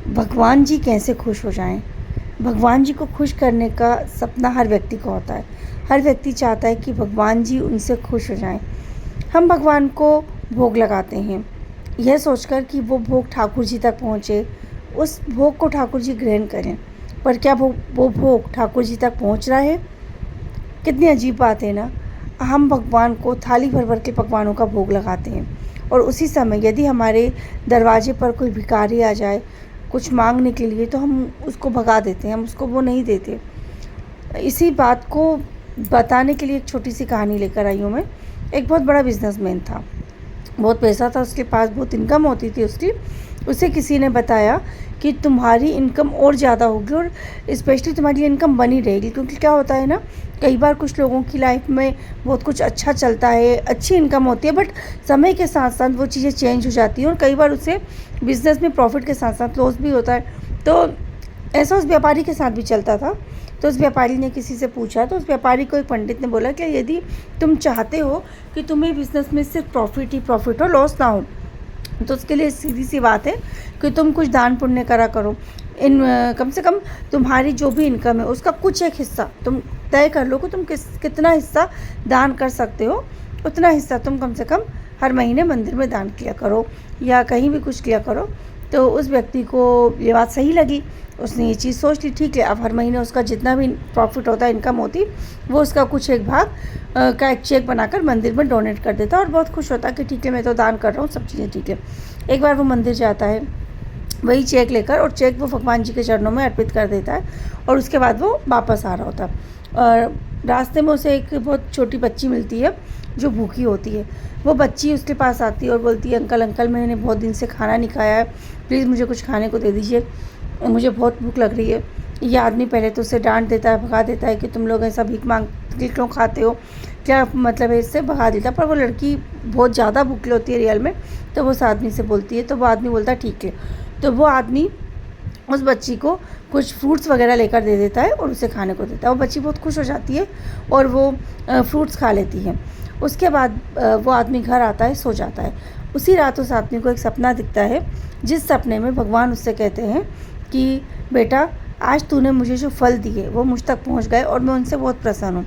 भगवान जी कैसे खुश हो जाएं। भगवान जी को खुश करने का सपना हर व्यक्ति को होता है। हर व्यक्ति चाहता है कि भगवान जी उनसे खुश हो जाएं। हम भगवान को भोग लगाते हैं यह सोचकर कि वो भोग ठाकुर जी तक पहुँचे, उस भोग को ठाकुर जी ग्रहण करें। पर क्या वो भोग ठाकुर जी तक पहुँच रहा है? कितनी अजीब बात है ना। हम भगवान को थाली भर भर के पकवानों का भोग लगाते हैं और उसी समय यदि हमारे दरवाजे पर कोई भिखारी आ जाए कुछ मांगने के लिए तो हम उसको भगा देते हैं, हम उसको वो नहीं देते। इसी बात को बताने के लिए एक छोटी सी कहानी लेकर आई हूँ मैं। एक बहुत बड़ा बिजनेसमैन था, बहुत पैसा था उसके पास, बहुत इनकम होती थी उसकी। उसे किसी ने बताया कि तुम्हारी इनकम और ज़्यादा होगी और स्पेशली तुम्हारी इनकम बनी रहेगी, क्योंकि क्या होता है ना, कई बार कुछ लोगों की लाइफ में बहुत कुछ अच्छा चलता है, अच्छी इनकम होती है, बट समय के साथ साथ वो चीज़ें चेंज हो जाती हैं और कई बार उसे बिज़नेस में प्रॉफिट के साथ साथ लॉस भी होता है। तो ऐसा उस व्यापारी के साथ भी चलता था। तो उस व्यापारी ने किसी से पूछा, तो उस व्यापारी को एक पंडित ने बोला कि यदि तुम चाहते हो कि तुम्हें बिज़नेस में सिर्फ प्रॉफिट ही प्रॉफिट हो, लॉस ना हो, तो उसके लिए सीधी सी बात है कि तुम कुछ दान पुण्य करा करो। कम से कम तुम्हारी जो भी इनकम है उसका कुछ एक हिस्सा तुम तय कर लो कि तुम कितना हिस्सा दान कर सकते हो। उतना हिस्सा तुम कम से कम हर महीने मंदिर में दान किया करो या कहीं भी कुछ किया करो। तो उस व्यक्ति को ये बात सही लगी, उसने ये चीज़ सोच ली, ठीक है, अब हर महीने उसका जितना भी प्रॉफिट होता है, इनकम होती, वो उसका कुछ एक भाग का एक चेक बनाकर मंदिर में डोनेट कर देता और बहुत खुश होता कि ठीक है, मैं तो दान कर रहा हूँ, सब चीज़ें ठीक है। एक बार वो मंदिर जाता है वही चेक लेकर और चेक वो भगवान जी के चरणों में अर्पित कर देता है और उसके बाद वो वापस आ रहा होता है और रास्ते में उसे एक बहुत छोटी बच्ची मिलती है जो भूखी होती है। वो बच्ची उसके पास आती है और बोलती है, अंकल अंकल, मैंने बहुत दिन से खाना नहीं खाया है, प्लीज़ मुझे कुछ खाने को दे दीजिए, मुझे बहुत भूख लग रही है। ये आदमी पहले तो उसे डांट देता है, भगा देता है कि तुम लोग ऐसा भीख मांग के क्यों खाते हो, क्या मतलब है, इससे भगा देता है। पर वो लड़की बहुत ज़्यादा भूखी होती है रियल में, तो वो उस आदमी से बोलती है, तो वो आदमी बोलता है ठीक है। तो वो आदमी उस बच्ची को कुछ फ्रूट्स वगैरह लेकर दे देता है और उसे खाने को देता है। वो बच्ची बहुत खुश हो जाती है और वो फ्रूट्स खा लेती है। उसके बाद वो आदमी घर आता है, सो जाता है। उसी रात उस आदमी को एक सपना दिखता है, जिस सपने में भगवान उससे कहते हैं कि बेटा, आज तूने मुझे जो फल दिए वो मुझ तक पहुंच गए और मैं उनसे बहुत प्रसन्न हूँ।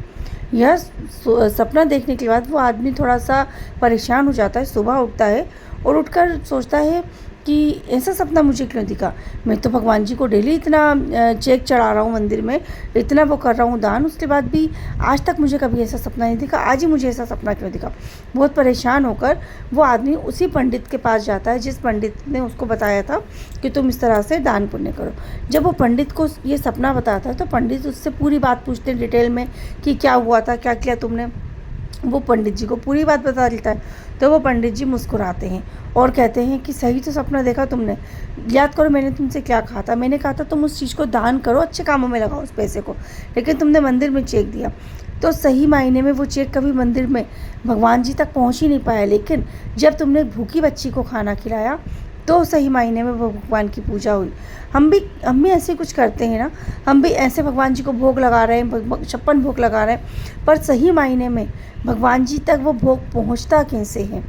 यह सपना देखने के बाद वो आदमी थोड़ा सा परेशान हो जाता है। सुबह उठता है और उठकर सोचता है कि ऐसा सपना मुझे क्यों दिखा, मैं तो भगवान जी को डेली इतना चेक चढ़ा रहा हूँ मंदिर में, इतना वो कर रहा हूँ दान, उसके बाद भी आज तक मुझे कभी ऐसा सपना नहीं दिखा, आज ही मुझे ऐसा सपना क्यों दिखा। बहुत परेशान होकर वो आदमी उसी पंडित के पास जाता है जिस पंडित ने उसको बताया था कि तुम इस तरह से दान पुण्य करो। जब वो पंडित को ये सपना बताता है तो पंडित उससे पूरी बात पूछते हैं डिटेल में कि क्या हुआ था, क्या किया तुमने। वो पंडित जी को पूरी बात बता देता है। तो वो पंडित जी मुस्कुराते हैं और कहते हैं कि सही तो सपना देखा तुमने, याद करो मैंने तुमसे क्या कहा था, मैंने कहा था तुम उस चीज़ को दान करो, अच्छे कामों में लगाओ उस पैसे को, लेकिन तुमने मंदिर में चेक दिया। तो सही मायने में वो चेक कभी मंदिर में भगवान जी तक पहुँच ही नहीं पाया, लेकिन जब तुमने भूखी बच्ची को खाना खिलाया तो सही मायने में वो भगवान की पूजा हुई। हम भी ऐसे कुछ करते हैं ना, हम भी ऐसे भगवान जी को भोग लगा रहे हैं, 56 भोग लगा रहे हैं, पर सही मायने में भगवान जी तक वो भोग पहुंचता कैसे है?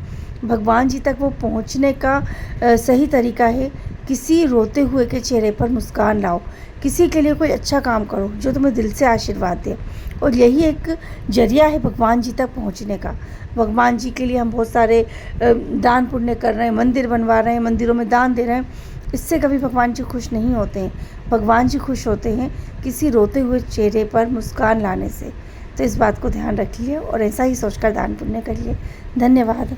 भगवान जी तक वो पहुंचने का सही तरीका है, किसी रोते हुए के चेहरे पर मुस्कान लाओ, किसी के लिए कोई अच्छा काम करो जो तुम्हें दिल से आशीर्वाद दे, और यही एक जरिया है भगवान जी तक पहुंचने का। भगवान जी के लिए हम बहुत सारे दान पुण्य कर रहे हैं, मंदिर बनवा रहे हैं, मंदिरों में दान दे रहे हैं, इससे कभी भगवान जी खुश नहीं होते हैं। भगवान जी खुश होते हैं किसी रोते हुए चेहरे पर मुस्कान लाने से। तो इस बात को ध्यान रखिए और ऐसा ही सोचकर दान पुण्य करिए। धन्यवाद।